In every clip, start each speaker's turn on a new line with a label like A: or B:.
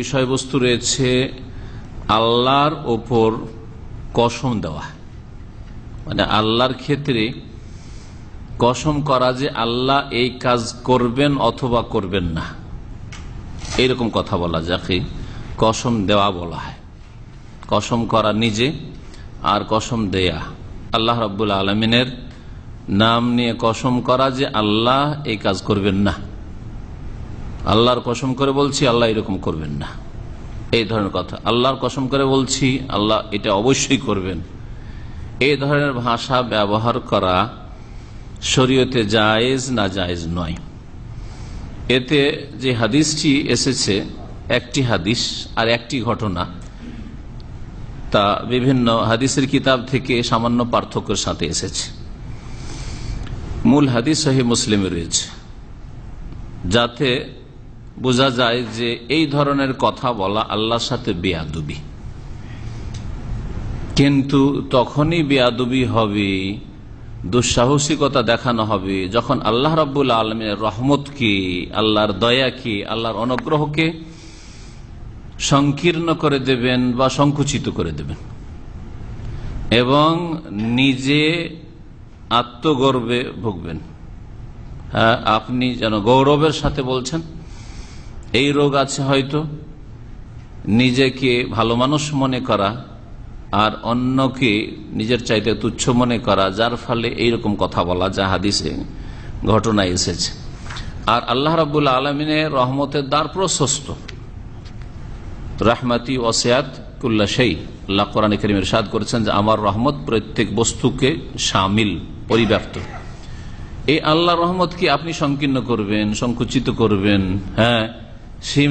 A: বিষয়বস্তু রয়েছে আল্লাহর ওপর কসম দেওয়া, মানে আল্লাহর ক্ষেত্রে কসম করা যে আল্লাহ এই কাজ করবেন অথবা করবেন না, এইরকম কথা বলা যাকে কসম দেওয়া বলা হয়। কসম করা নিজে আর কসম দেয়া, আল্লাহ রাব্বুল আলামিনের নাম নিয়ে কসম করা যে আল্লাহ এই কাজ করবেন না, আল্লাহর কসম করে বলছি আল্লাহ এরকম করবেন না, এই ধরনের কথা। আল্লাহর কসম করে বলছি আল্লাহ এটা অবশ্যই করবেন, এই ধরনের ভাষা ব্যবহার করা শরীয়তে জায়েজ না জায়েজ নয়। এতে যে হাদিসটি এসেছে একটি হাদিস আর একটি ঘটনা, তা বিভিন্ন হাদিসের কিতাব থেকে সামান্য পার্থক্যের সাথে এসেছে। মূল হাদিস সহিহ মুসলিমে রয়েছে, যাতে বোঝা যায় যে এই ধরনের কথা বলা আল্লাহর সাথে বেয়াদবি। কিন্তু তখনই বেয়াদবি হবে, দুঃসাহসিকতা দেখানো হবে, যখন আল্লাহ রাব্বুল আলামিনের রহমতকে, আল্লাহর দয়াকে, আল্লাহর অনুগ্রহকে সংকীর্ণ করে দেবেন বা সংকুচিত করে দেবেন এবং নিজে আত্মগর্বে ভুগবেন। হ্যাঁ, আপনি যেন গৌরবের সাথে বলছেন এই রোগ আছে, হয়তো নিজেকে ভালো মানুষ মনে করা আর অন্যকে নিজের চাইতে তুচ্ছ মনে করা, যার ফলে এইরকম কথা বলা, যা হাদিসে ঘটনা এসেছে। আর আল্লাহ রাব্বুল আলামিনের রহমতের দ্বার প্রশস্ত, রাহমাতি ওয়াসিআত কুল্লা শাই। আল্লাহ কোরআনে কারীমে ইরশাদ করেছেন যে আমার রহমত প্রত্যেক বস্তুকে শামিল, পরিব্যাপ্ত। এই আল্লাহর রহমত কি আপনি সংকীর্ণ করবেন, সংকুচিত করবেন, হ্যাঁ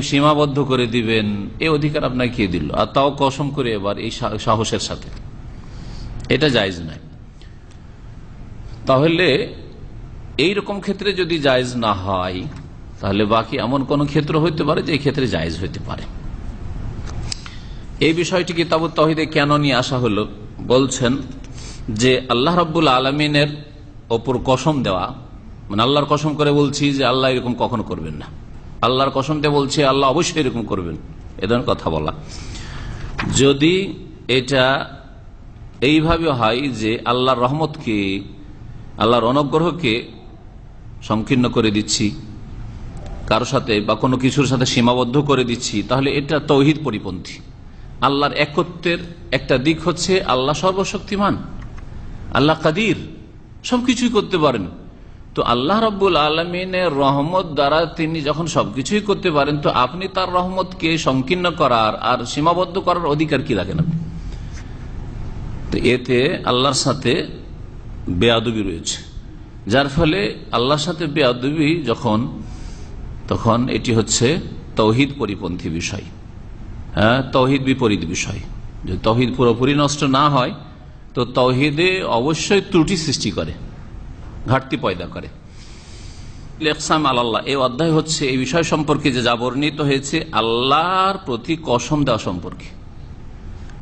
A: সীমাবদ্ধ করে দিবেন, এই অধিকার আপনাকে কে দিল? আর তাও কসম করে, এবার এই সাহসের সাথে, এটা জায়েজ নয়। তাহলে এইরকম ক্ষেত্রে যদি জায়েজ না হয়, তাহলে বাকি এমন কোন ক্ষেত্র হইতে পারে যে এই ক্ষেত্রে জায়েজ হইতে পারে। এই বিষয়টি কিতাবুত তাওহীদে কেন নিয়ে আসা হলো? বলছেন যে আল্লাহ রাব্বুল আলামিনের ওপর কসম দেওয়া, মানে আল্লাহর কসম করে বলছি যে আল্লাহ এরকম কখনো করবেন না, আল্লাহর কসম দিয়ে বলছি আল্লাহ অবশ্যই এরকম করবেন, এ ধরনের কথা বলা। যদি এটা এইভাবে হয় যে আল্লাহর রহমতকে, আল্লাহর অনুগ্রহকে সংকীর্ণ করে দিচ্ছি কারোর সাথে বা কোনো কিছুর সাথে সীমাবদ্ধ করে দিচ্ছি, তাহলে এটা তাওহীদ পরিপন্থী। আল্লাহর একত্বের একটা দিক হচ্ছে আল্লাহ সর্বশক্তিমান, আল্লাহ কাদির, সবকিছুই করতে পারেন। তো আল্লাহ রাব্বুল আলামিনের রহমত দ্বারা তিনি যখন সবকিছুই করতে পারেন, তো আপনি তার রহমতকে সংকীর্ণ করার আর সীমাবদ্ধ করার অধিকার কি রাখেন আপনি? তো এতে আল্লাহর সাথে বেয়াদবি রয়েছে, যার ফলে আল্লাহর সাথে বেয়াদবি যখন, তখন এটি হচ্ছে তাওহীদ পরিপন্থী বিষয়, হ্যাঁ তাওহীদ বিপরীত বিষয়। যদি তাওহীদ পুরোপুরি নষ্ট না হয়, তো তাওহীদে অবশ্যই ত্রুটি সৃষ্টি করে, ঘাটতি পয়দা করে। ইকসাম আলাল্লাহ, এই অধ্যায় হচ্ছে এই বিষয় সম্পর্কে যে যা বর্ণিত হয়েছে আল্লাহর প্রতি কসম দেওয়া সম্পর্কে।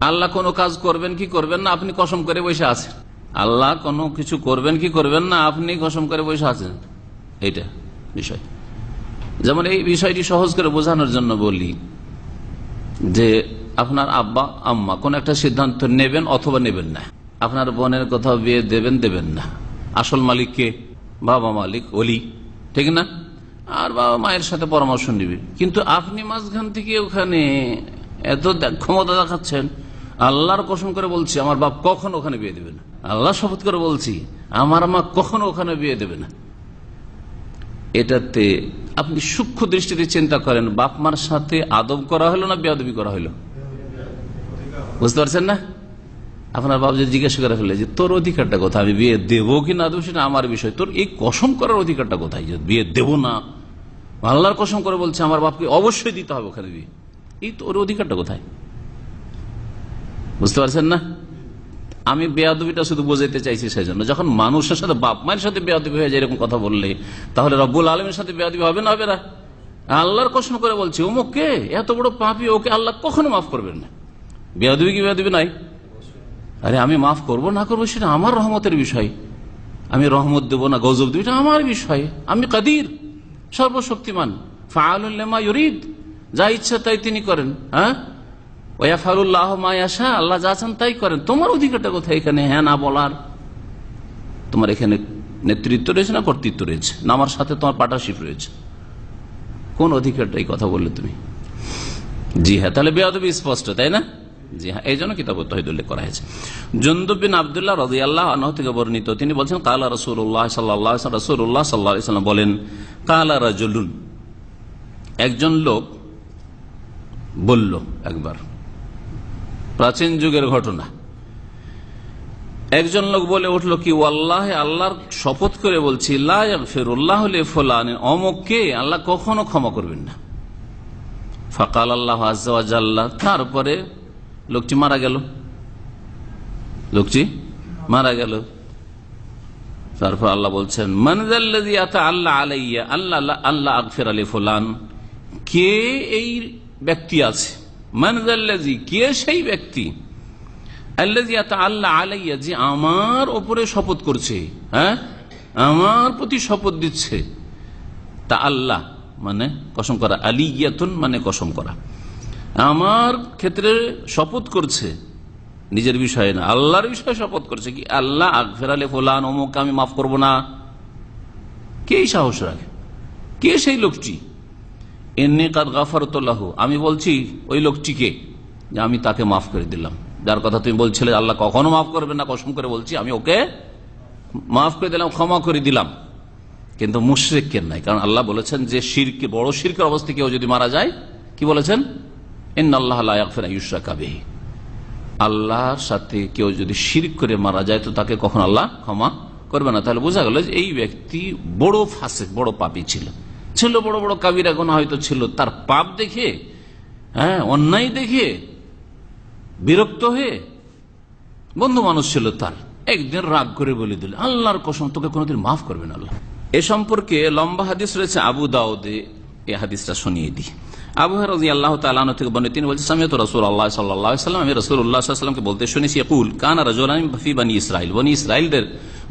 A: আল্লাহ কোনো কাজ করবেন কি করবেন না, আপনি কসম করে বসে আছেন। আল্লাহ কোনো কিছু করবেন কি করবেন না, আপনি কসম করে বসে আছেন, এইটা বিষয়। যেমন এই বিষয়টি সহজ করে বোঝানোর জন্য বলি যে আপনার আব্বা আম্মা কোন একটা সিদ্ধান্ত নেবেন অথবা নেবেন না, আপনার বোনের কোথাও বিয়ে দেবেন দেবেন না, আসল মালিক কে? বাবা মালিক, ওলি, ঠিক না? আর বাবা মায়ের সাথে পরামর্শ নিবে। কিন্তু আপনি মাঝখান থেকে ওখানে এত ক্ষমতা দেখাচ্ছেন, আল্লাহর কসম করে বলছি আমার বাপ কখনো ওখানে বিয়ে দেবে না, আল্লাহ শপথ করে বলছি আমার মা কখনো ওখানে বিয়ে দেবে না। এটাতে আপনি সূক্ষ্ম দৃষ্টিতে চিন্তা করেন, বাপ মার সাথে আদব করা হলো না বেয়াদবি করা হলো? বুঝতে পারছেন না? আপনার বাপ যে জিজ্ঞাসা করে ফেলে যে তোর অধিকারটা কোথায়, আমি বিয়ে দেবো কি না দেবো সেটা আমার বিষয়, তোর এই কসম করার অধিকারটা কোথায় যে বিয়ে দেবো না? আল্লাহর কসম করে বলছে আমার বাপকে অবশ্যই দিতে হবে ওখানে বিয়ে, এই তোর অধিকারটা কোথায়? বুঝতে পারছেন না? আমি বেয়াদবিটা শুধু বোঝাইতে চাইছি সেই জন্য। যখন মানুষের সাথে, বাপ মায়ের সাথে বেয়াদবি হয়ে যায় এরকম কথা বললে, তাহলে রব্বুল আলামিনের সাথে বেয়াদবি হবে না? হবে না? আল্লাহর কসম করে বলছি অমুককে, এত বড় পাপী, ওকে আল্লাহ কখনো মাফ করবেন না। বেয়াদবি কি বেয়াদবি নাই? আরে আমি মাফ করবো না করবো সেটা আমার রহমতের বিষয়, আমি রহমত দেবো না গজব দেবো এটা আমার বিষয়। আমি কাদির, সর্বশক্তিমান, ফাআলুল লিমা ইউরিদ, যা ইচ্ছা তাই তিনি করেন। হ্যাঁ, ওয়াফালুল্লাহ মা ইয়াশা, আল্লাহ যা চান তাই করেন। তোমার অধিকারটা কোথায় এখানে হ্যাঁ না বলার? তোমার এখানে নেতৃত্ব রয়েছে না কর্তৃত্ব রয়েছে, না আমার সাথে তোমার পার্টনারশিপ রয়েছে? কোন অধিকারটা এই কথা বললে তুমি? জি হ্যাঁ, তাহলে বেয়াদবি স্পষ্ট, তাই না? জি হ্যাঁ, এই জন্য কিতাব তাওহীদ উল্লেখ করা হয়েছে। জুনদুব বিন আব্দুল্লাহ রাদিয়াল্লাহু আনহু থেকে বর্ণিত, তিনি বলছেন কালা রাসূলুল্লাহ সাল্লাল্লাহু আলাইহি ওয়াসাল্লাম, রাসূলুল্লাহ সাল্লাল্লাহু আলাইহি ওয়াসাল্লাম বলেন, কালা রাজুলুন, একজন লোক বলল একবার, প্রাচীন যুগের ঘটনা, একজন লোক বলে উঠল কি, ওয়াল্লাহি, আল্লাহর শপথ করে বলছি, লা ইয়াগফিরুল্লাহু লিফুলান, অমুককে আল্লাহ কখনো ক্ষমা করবেন না। ফাকাল আল্লাহু আযজা ওয়া জাল্লা, তারপরে লোকটি মারা গেল, লোকটি মারা গেল। তারপর আল্লাহ বলছেন, মান যাল্লাযী ইয়াতাআল্লা আলাইয়া আল্লাহ আগফিরা লিফুলান, কে এই ব্যক্তি আছে, মান যাল্লাযী, কে সেই ব্যক্তি, আল্লাযী ইয়াতাআল্লা আলাইয়া, যে আমার উপরে শপথ করছে, হ্যাঁ আমার প্রতি শপথ দিচ্ছে। তা আল্লাহ মানে কসম করা, আলিয়াতুন মানে কসম করা, আমার ক্ষেত্রে শপথ করছে, নিজের বিষয়ে না আল্লাহর বিষয়ে শপথ করছে কি, আল্লাহ আগফিরা লিফুলান, অমুক আমি মাফ করব না। কে সাহস রাখে? কে সেই লোকটি? ইন্নী কাদ গাফারতু লাহু, আমি বলছি ওই লোকটিকে যে আমি তাকে মাফ করে দিলাম। যার কথা তুমি বলছিলে আল্লাহ কখনো মাফ করবে না, কসম করে বলছি আমি ওকে মাফ করে দিলাম, ক্ষমা করে দিলাম। কিন্তু মুশরিকের নাই, কারণ আল্লাহ বলেছেন যে শিরকে, বড় শিরকের অবস্থা কেউ যদি মারা যায়, কি বলেছেন, ইন্নাল্লাহা লা ইয়াগফিরু আন ইউশরাকা বিহি, আল্লাহর সাথে কেউ যদি শিরক করে মারা যায় তো তাকে কখন আল্লাহ ক্ষমা করবে না। তাহলে বোঝা গেল যে এই ব্যক্তি বড় ফাসিক, বড় পাপী ছিল, বড় বড় কাবিরা গুনাহ হয়তো ছিল, তার পাপ দেখে, হ্যাঁ অন্যায় দেখে বিরক্ত হয়ে, বন্ধু মানুষ ছিল তার, একদিন রাগ করে বলে দিল, আল্লাহর কসম তোকে কোনোদিন মাফ করবে না আল্লাহ। এ সম্পর্কে লম্বা হাদিস রয়েছে আবু দাউদে, এই হাদিসটা শুনিয়ে দিই। আবু হুরায়রা রাদিয়াল্লাহু তাআলা আনহু থেকে বর্ণিত, তিনি বলেছেন, সামিআতু রাসূলুল্লাহ সাল্লাল্লাহু আলাইহি ওয়াসাল্লাম, আমি রাসূলুল্লাহ সাল্লাল্লাহু আলাইহি ওয়াসাল্লামকে বলতে শুনেছি, ইয়াকুল কানা রাজুলান ফি বনি ইসরাঈল, বনি ইসরাঈলদের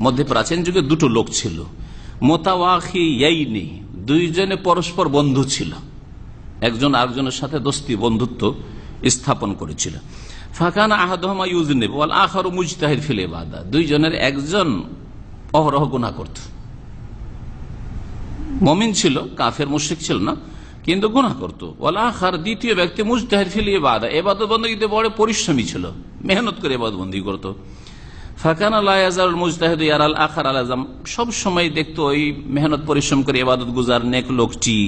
A: মধ্যে প্রাচীন যুগে দুটো লোক ছিল, মুতাওয়াখিয়াইনি, দুইজনে পরস্পর বন্ধু ছিল, একজন আরেকজনের সাথে দোস্তি বন্ধুত্ব স্থাপন করেছিল। ফাকানা আহাদুহুমা ইউযনিবু ওয়াল আখারু মুজতাহিদ ফিল ইবাদা, দুইজনের একজন অহরহ গুনাহ করত, মুমিন ছিল, কাফের মুশরিক ছিল না, কিন্তু গুনাহ করত। ওয়াল আখার, দ্বিতীয় ব্যক্তি মুজতাহিদ ফিল ইবাদা, ইবাদত বندگিতে বড় পরিশ্রমী ছিল, মেহনত করে ইবাদত বندگি করত। ফাকানা লা ইয়াজালুল মুজতাহিদু ইয়ারাল আখার আলাজাম, সব সময় দেখতো ওই মেহনত পরিশ্রম করে ইবাদত গুজার নেক লোকটি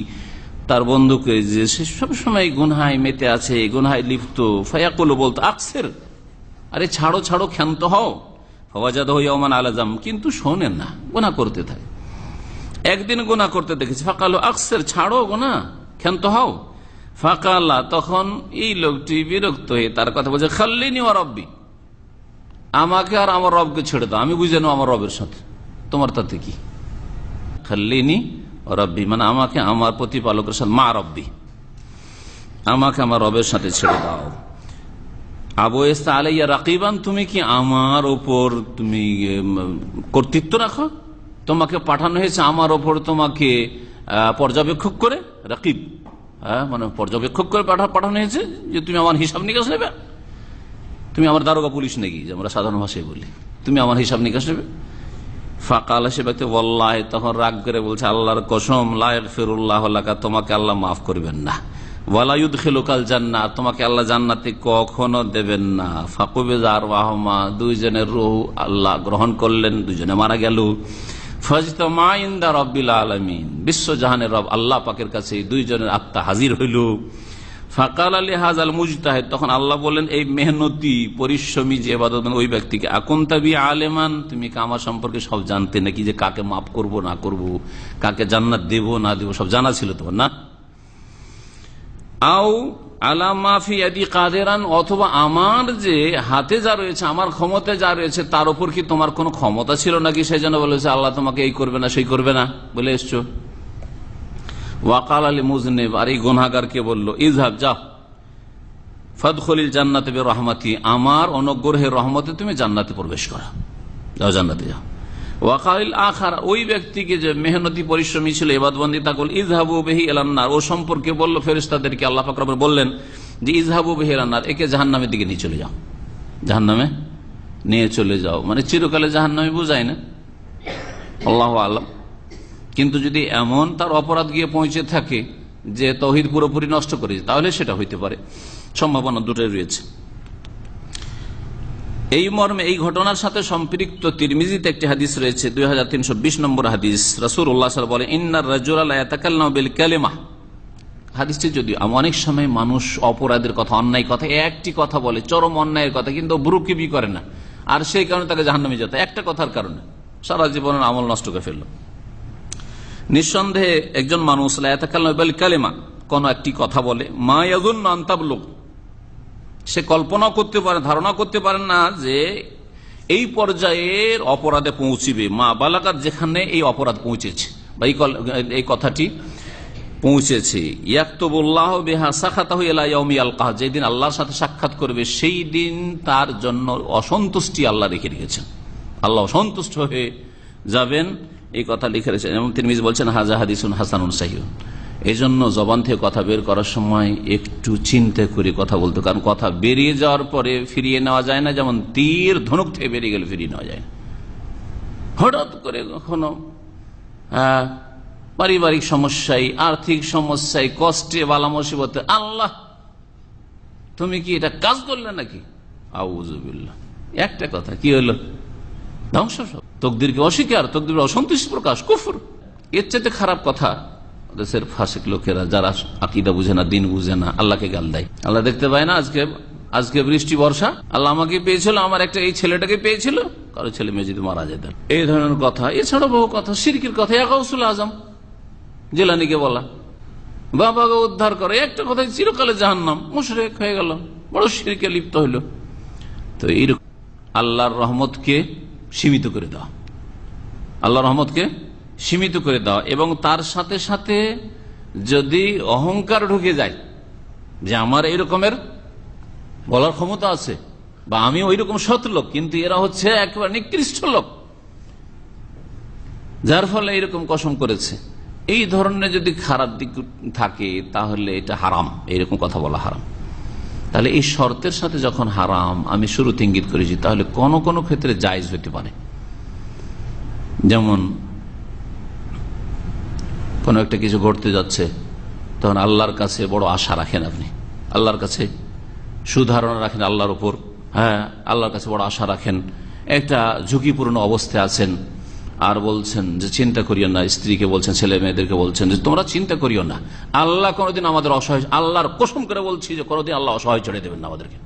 A: তার বন্ধুকে যে সে সবসময় গুনহায় মেতে আছে, গুনহায় লিপ্ত। ফায়াকুলু, বলতো, আকসির, আরে ছাড়ো ছাড়ো, ক্ষান্ত হও। ফাওয়াজাদাহু ইয়াওমান আলাজাম, কিন্তু শোনেন না, গুনাহ করতে থাকে। একদিন গুনাহ করতে দেখেছে, ফাকালু আকসির, ছাড়ো গুনাহ, ক্ষান্ত হও। ফাকালা, তখন এই লোকটি বিরক্ত হয়ে তার কথা বলছে, খাল্লিনি ওয়া রাব্বি, আমাকে আর আমার রবকে ছেড়ে দাও, আমি বুঝে নেব আমার রবের সাথে, তোমার তাতে কি। খাল্লিনি রব্বি মানে আমাকে আমার প্রতিপালকের সাথে, মা রব্বি, আমাকে আমার রবের সাথে ছেড়ে দাও। আবুয়েস্তা আলাইয়া রাকিবান, তুমি কি আমার ওপর তুমি কর্তৃত্ব রাখো, তোমাকে পাঠানো হয়েছে আমার ওপর তোমাকে পর্যবেক্ষক করে, রাকিব মানে পর্যবেক্ষক করে পাঠানো হয়েছে যে তুমি আমার হিসাব নিকাশ নেবে, তুমি আমার দারোগা পুলিশ নাকি, যে আমরা সাধারণ ভাষায় বলি, তুমি আমার হিসাব নিকাশ নেবে। ফাকাল, সে ব্যক্তি ওয়াল্লাহি, তখন রাগ করে বলছে, আল্লাহর কসম, লা ইয়াগফিরুল্লাহু লাকা, তোমাকে আল্লাহ মাফ করবেন না, ওয়ালা ইউদখিলুকাল জান্নাহ, তোমাকে আল্লাহ জান্নাতে কখনো দেবেন না। ফাকুবিযা আরওয়াহুমা, দুইজনের রূহ আল্লাহ গ্রহণ করলেন, দুইজনে মারা গেল। ফাজতামা ইনদা রাব্বিল আলামিন, বিশ্বজাহানের রব আল্লাহ পাকের কাছে দুইজনের আত্মা হাজির হইল। ফাকাল আলী হাজাল মুজতাহিদ, তখন আল্লাহ বললেন এই মেহনতি পরিশ্রমী যে ইবাদত ওই ব্যক্তিকে, আকুনতা বি আলেমান, তুমি কি আমার সম্পর্কে সব জানতে নাকি, যে কাকে মাফ করব না করব, কাকে জান্নাত দেব না দেব, সব জানা ছিল তোমার না? আও আলা মাফি ইয়াদি কাদেরান, অথবা আমার যে হাতে যা রয়েছে, আমার ক্ষমতায় যা রয়েছে তার উপর কি তোমার কোনো ক্ষমতা ছিল নাকি, সেই জন্য বলেছে আল্লাহ তোমাকে এই করবে না সেই করবে না বলে এসছো। ওয়াকাল আলী মুজনিব, আর এই গুনাহগারকে বলল, ইযহাব, যাও, ফাদখুলিল জান্নাতে বিরহমাতি, আমার অনুগ্রহের রহমতে তুমি জান্নাতে প্রবেশ করো, যাও জান্নাতে যাও। ওয়াকাইল আখার, ওই ব্যক্তিকে যে মেহনতি পরিশ্রমী ছিল ইবাদতবন্দি তাকুল ইযহাবু বিহি ইলান নার, ও সম্পর্কে বলল ফেরেশতাদেরকে আল্লাহ পাক রব্বুল বললেন যে ইযহাবু বিহি ইলান নার, একে জাহান্নামের দিকে নিয়ে চলে যাও, জাহান্নামে নিয়ে চলে যাও। মানে চিরকালে জাহান্নামে বোঝায় না, আল্লাহু আ'লাম। কিন্তু যদি এমন তার অপরাধ গিয়ে পৌঁছে থাকে যে তাওহীদ পুরোপুরি নষ্ট করেছে, তাহলে সেটা হইতে পারে, সম্ভাবনা দুটোই রয়েছে। এই মর্মে এই ঘটনার সাথে সম্পৃক্ত তিরমিজিতে একটি হাদিস রয়েছে, 2320 নম্বর হাদিস। রাসূলুল্লাহ সাল্লাল্লাহু আলাইহি ওয়াসাল্লাম বলেন, ইন্নার রাজুলা লা ইয়াতাকাল্লামু বিল কালিমা। হাদিসটি যদিও অনেক সময় মানুষ অপরাধের কথা, অন্যায় কথা, একটি কথা বলে, চরম অন্যায়ের কথা, কিন্তু ব্রুকিবি করে না, আর সেই কারণে তাকে জাহান্নামে যেতে, একটা কথার কারণে সারা জীবনের আমল নষ্ট করে ফেলল। নিঃসন্দেহে একজন মানুষ লা ইয়াতাকাল্লামু বিল কালিমা, কোন একটি কথা বলে, মা ইয়াযুন্নু আন তাবলুগ, সে কল্পনা করতে পারে, ধারণা করতে পারে না যে এই পর্যায়ের অপরাধে পৌঁছিবে, মা বালাগাত, যেখানে এই অপরাধ পৌঁছেছে বা এই কথাটি পৌঁছেছে। ইয়াকতুবুল্লাহু বিহা সাখাতাহু ইলা ইয়াউমি আলকাহ, যেদিন আল্লাহর সাথে সাক্ষাৎ করবে সেই দিন তার জন্য অসন্তুষ্টি আল্লাহ রেখে রেখেছেন, আল্লাহ অসন্তুষ্ট হয়ে যাবেন, এই কথা লিখে রেখেছেন। এবং তিরমিজি বলছেন হাযা হাদিসুন হাসানুন সহিহ। এই জন্য জবান থেকে কথা বের করার সময় একটু চিন্তা করে কথা বলতে, কারণ কথা বেরিয়ে যাওয়ার পরে ফিরিয়ে নেওয়া যায় না, যেমন তীর ধনুক থেকে বেরিয়ে গেলে ফিরিয়ে নেওয়া যায় না। হঠাৎ করে কখনো পারিবারিক সমস্যায়, আর্থিক সমস্যায়, কষ্টে, বালা মুসিবতে, আল্লাহ তুমি কি এটা কাজ করলে নাকি, আউযুবিল্লাহ, একটা কথা কি হলো, ধ্বংস সব, তকদিরকে অস্বীকার, তকদিরের অসন্তুষ্টি প্রকাশ, কুফর। এর চাইতে খারাপ কথা দেশের ফাসিক লোকেরা, যারা আকীদা বুঝে না, দিন বুঝে না, আল্লাহকে গাল দেয়। আল্লাহ দেখতে পায় না আজকে বৃষ্টি বর্ষা, আল্লাহ আমাকে পেয়েছিল, আমার একটা এই ছেলেটাকে পেয়েছিল, কারো ছেলে মেয়ে যদি মারা যেত, এই ধরনের কথা। এছাড়া বহু কথা, শিরকের কথা, গাউসুল আজম জিলানীকে বলা, বাবাকে উদ্ধার করে, একটা কথা চিরকালে জাহান্নাম, মুশরিক হয়ে গেল, বড় শিরকে লিপ্ত হইল। তো এইরকম আল্লাহর রহমতকে সীমিত করে দেওয়া, আল্লাহর রহমতকে সীমিত করে দেওয়া, এবং তার সাথে সাথে যদি অহংকার ঢুকে যায় যে আমার এই রকমের বলার ক্ষমতা আছে, বা আমি ওই রকম সৎ লোক, কিন্তু এরা হচ্ছে একেবারে নিকৃষ্ট লোক, যার ফলে এইরকম কসম করেছে, এই ধরনের যদি খারাপ দিক থাকে তাহলে এটা হারাম, এইরকম কথা বলা হারাম। তাহলে এই শর্তের সাথে যখন হারাম আমি শুরুতে ইঙ্গিত করেছি, তাহলে কোন কোন ক্ষেত্রে জায়েজ হতে পারে। যেমন কোন একটা কিছু ঘটতে যাচ্ছে, তখন আল্লাহর কাছে বড় আশা রাখেন, আপনি আল্লাহর কাছে সুধারণা রাখেন, আল্লাহর উপর, হ্যাঁ, আল্লাহর কাছে বড় আশা রাখেন, একটা ঝুঁকিপূর্ণ অবস্থায় আছেন, আর বলছেন যে চিন্তা করিও না, স্ত্রীকে বলছেন, ছেলে মেয়েদেরকে বলছেন যে তোমরা চিন্তা করিও না, আল্লাহ কোনোদিন আমাদের অসহায়, আল্লাহর কসম করে বলছি যে কোনোদিন আল্লাহ অসহায় ছেড়ে দেবেন না আমাদেরকে।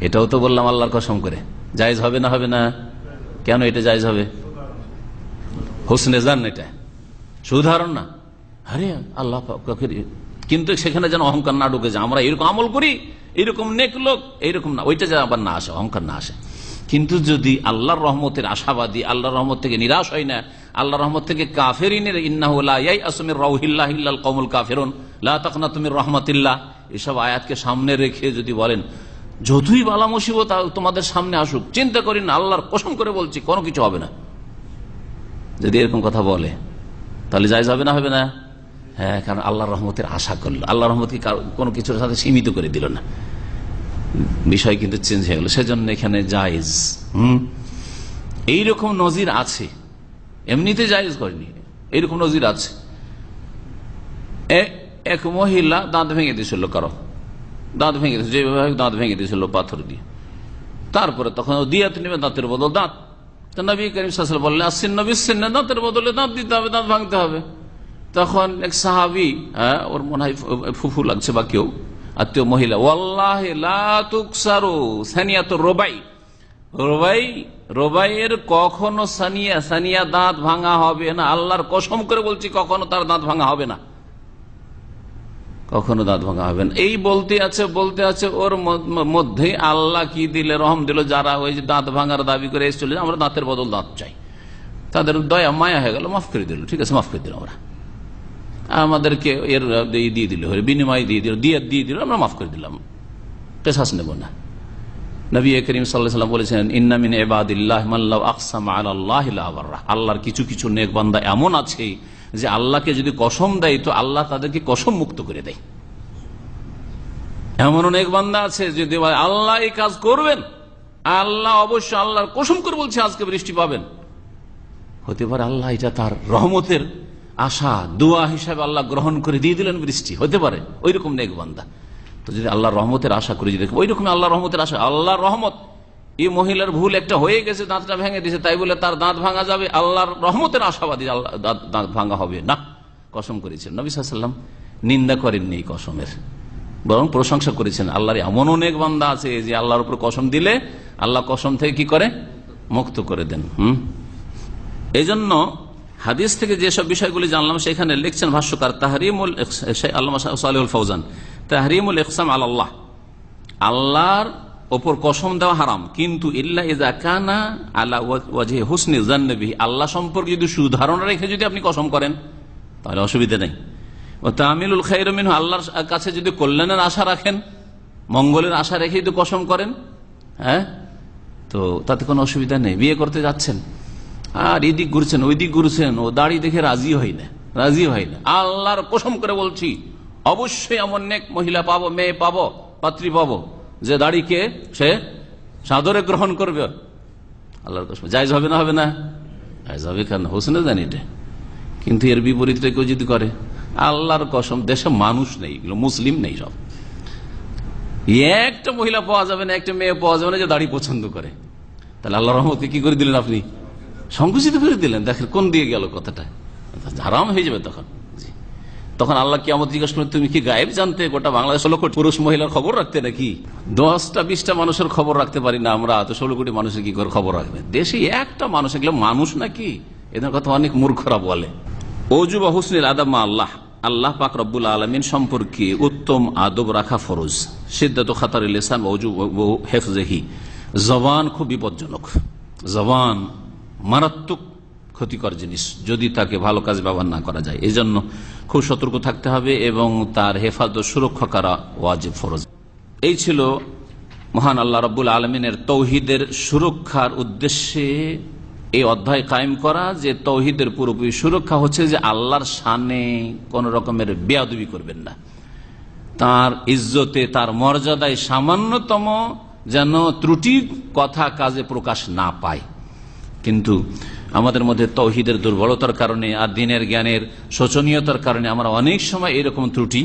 A: এটাও তো বললাম আল্লাহর কসম করে, জায়েজ হবে না? হবে না? কেন এটা জায়েজ হবে? হোসনে জান, এটা সুধারণ না, আরে আল্লাহ, কিন্তু সেখানে যেন অহংকার না ঢুকে যায়, আমরা এরকম আমল করি, এরকম নেক লোক, এইরকম না, ওইটা যেন আবার না আসে, অহংকার না আসে। কিন্তু যদি আল্লাহর রহমতের আশাবাদী, আল্লাহর রহমত থেকে নিরাশ হয় না, আল্লাহর রহমত থেকে কাফেরিনের, ইন্নাহু লা ইয়াইআসু মির রাউহিল্লাহি ইল্লাল কওমুল কাফিরুন লা তাকনাতু মির রাহমাতিল্লাহ, এসব আয়াতকে সামনে রেখে যদি বলেন যতই বালা মুসিবত তোমাদের সামনে আসুক, চিন্তা করি না, আল্লাহর কসম করে বলছি কোনো কিছু হবে না, যদি এরকম কথা বলে, তাহলে জায়েজ হবে না? হবে না? হ্যাঁ, কারণ আল্লাহর রহমতের আশা করলো, আল্লাহর রহমতকে কোনো কিছুর সাথে সীমিত করে দিল না, বিষয় কিন্তু চেঞ্জ হয়ে গেল, সেজন্য এখানে জায়েজ। এইরকম নজির আছে, এমনিতে জায়েজ করেনি, এইরকম নজির আছে। এক মহিলা দাঁত ভেঙে দিয়েছিল, কারো দাঁত ভেঙে দিয়েছিল, যেভাবে দাঁত ভেঙে দিয়েছিল পাথর দিয়ে, তারপরে তখন দিয়াত নেবে, দাঁতের বদল দাঁত। তো নবী করিম সাল্লাল্লাহু আলাইহি ওয়াসাল্লাম বললেন আসিন্না বিসসিন্না, দাঁতের বদলে দাঁত দিতে হবে, দাঁত ভাঙতে হবে। তখন এক সাহাবী, ওর মনে হয় ফুফু লাগছে বা কেউ আত্মীয় মহিলা, ওয়াল্লাহি লা তুকসারু সানিয়াতুর রুবাই, রোবাইয়ের কখনো সানিয়া দাঁত ভাঙা হবে না, আল্লাহর কসম করে বলছি কখনো তার দাঁত ভাঙা হবে না, কখনো দাঁত ভাঙা হবে না। এই বলতে আছে ওর মধ্যে আল্লাহ কি দিলে, রহম দিল, যারা ওই যে দাঁত ভাঙার দাবি করে এসেছিল আমরা দাঁতের বদল দাঁত চাই, তাদের দয়া মায়া হয়ে গেল, মাফ করে দিল, ঠিক আছে মাফ করে দিল, আমরা আমাদেরকে এর দিয়ে দিল, বিনিময় দিয়ে দিল, দিয়ে দিল, আমরা মাফ করে দিলাম, কেসাস নেব না। নবী করিম সাল্লাল্লাহু আলাইহি ওয়াসাল্লাম বলেছেন, ইন্না মিন ইবাদিল্লাহি মান লাউ আকসামা আলা আল্লাহি লা আবাররা। আল্লাহর কিছু কিছু নেক বান্দা এমন আছে যে আল্লাহকে যদি কসম দেয় তো আল্লাহ তাদেরকে কসম মুক্ত করে দেয়। এমন অনেক বান্দা আছে যদি আল্লাহ এই কাজ করবেন, আল্লাহ অবশ্য আল্লাহর কসম করে বলছে আজকে বৃষ্টি পাবেন, হতে পারে আল্লাহ এটা তার রহমতের আশা দোয়া হিসাবে আল্লাহ গ্রহণ করে দিয়ে দিলেন বৃষ্টি, হতে পারে ওই রকম নেক বান্দা। তো যদি আল্লাহর রহমতের আশা করে যদি ওই রকম আল্লাহর রহমতের আশা, আল্লাহর রহমত, এই মহিলার ভুল একটা হয়ে গেছে, দাঁতটা ভেঙে দিয়েছে, তাই বলে তার দাঁত ভাঙা যাবে? আল্লাহর রহমতের আশাবাদী আল্লাহ দাঁত ভাঙা হবে না। কসম করেছেন নবী সাল্লাল্লাহু আলাইহি ওয়াসাল্লাম, নিন্দা করেননি এই কসমের, বরং প্রশংসা করেছেন। আল্লাহর এমন অনেক বান্দা আছে যে আল্লাহর উপর কসম দিলে আল্লাহ কসম থেকে কি করে, মুক্ত করে দেন। এই জন্য হাদিস থেকে যেসব বিষয়গুলি জানলাম সেখানে লিখছেন ভাষ্যকার তাহরিমুল আল্লামা সালেহুল ফৌজান, তাহরিমুল ইকসাম আলাল্লাহ, আল্লাহর ওপর কসম দেওয়া হারাম, কিন্তু ইল্লা ইযা কানা আলা ওয়াজহি হুসনি যান্নি বিহি, আল্লাহ সম্পর্কে যদি সুধারণা রেখে যদি আপনি কসম করেন তাহলে অসুবিধা নেই। ও তামিলুল খাইর মিনহু, আল্লাহর কাছে যদি কল্যাণের আশা রাখেন, মঙ্গলের আশা রেখে যদি কসম করেন, হ্যাঁ, তো তাতে কোনো অসুবিধা নেই। বিয়ে করতে যাচ্ছেন আর এদিক ঘুরছেন ওই দিক ঘুরছেন, ও দাড়ি দেখে রাজি হয় না, আল্লাহর কসম করে বলছি অবশ্যই এমন নেক মহিলা পাবো, মেয়ে পাবো, পাত্রী পাবো যে দাড়িকে সে সাদরে গ্রহণ করবে, আল্লাহর কসম। জায়েজ হবে না? হবে না? জায়েজ হবে কেন? হোসেনে জানি এটা, কিন্তু এর বিপরীতটা কেউ যদি করে, আল্লাহর কসম, দেশে মানুষ নেই, মুসলিম নেই, সব একটা মহিলা পাওয়া যাবে না, একটা মেয়ে পাওয়া যাবে না যে দাড়ি পছন্দ করে, তাহলে আল্লাহর রহমতকে কি করে দিলেন আপনি? সংকুচিত করে দিলেন। দেখেন কোন দিয়ে গেল কথাটা, হারাম হয়ে যাবে তখন। তখন আল্লাহ কিয়ামত জিজ্ঞাসা করবে, তুমি কি গায়েব জানতে? গোটা বাংলাদেশ 16 কোটি পুরুষ মহিলার খবর রাখতে নাকি? 10টা-20টা মানুষের খবর রাখতে পারি না আমরা, তো 16 কোটি মানুষের কি করে খবর রাখবে? দেশে একটা মানুষ, এগুলো মানুষ নাকি? এদের কথা অনেক মূর্খরা বলে। ওযু বা হুসনুল আদব মা আল্লাহ, আল্লাহ পাক রব্বুল আলামিন সম্পর্কে উত্তম আদব রাখা ফরজ। সিদ্দাতু খাতারিল লিসান ওযু হিফযিহি, জবান খুব বিপজ্জনক, জবান মারাত্মক ক্ষতিকর জিনিস যদি তাকে ভালো কাজ ব্যবহার না করা যায়। এই জন্য খুব সতর্ক থাকতে হবে এবং তার হেফাজত সুরক্ষা করা ওয়াজিব, ফরজ। এই ছিল মহান আল্লাহ রাব্বুল আলামিনের তৌহিদের সুরক্ষার উদ্দেশ্যে এই অধ্যায় কায়েম করা, যে তৌহিদের পুরোপুরি সুরক্ষা হচ্ছে যে আল্লাহর শানে কোন রকমের বেয়াদবি করবেন না, তার ইজ্জতে, তার মর্যাদায় সামান্যতম যেন ত্রুটি কথা কাজে প্রকাশ না পায়। কিন্তু আমাদের মধ্যে তৌহিদের দুর্বলতার কারণে আর দ্বীনের জ্ঞানের শোচনীয়তার কারণে আমরা অনেক সময় এরকম ত্রুটি